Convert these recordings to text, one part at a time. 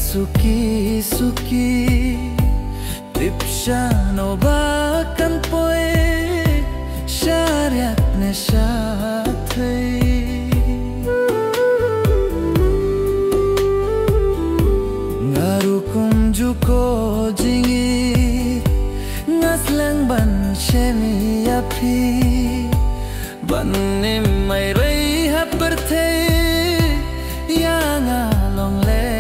Suki suki Lipsha no bakan poe Syariat ne syathe Ngarukum juko jingit Ngaslang ban shemi api Ban ne mai rei hap berthe Yang along le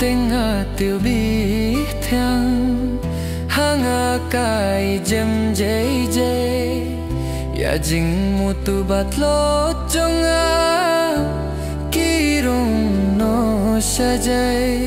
Tengah tiêu bi thang hanga kai jem jay jay ya jing mutu batlo jonga kirong no sajay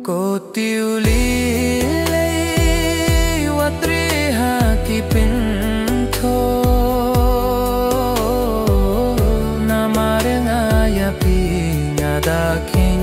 Ko tiêu lý lấy Wat riha ki pinto Na maranga ya pi ngadakin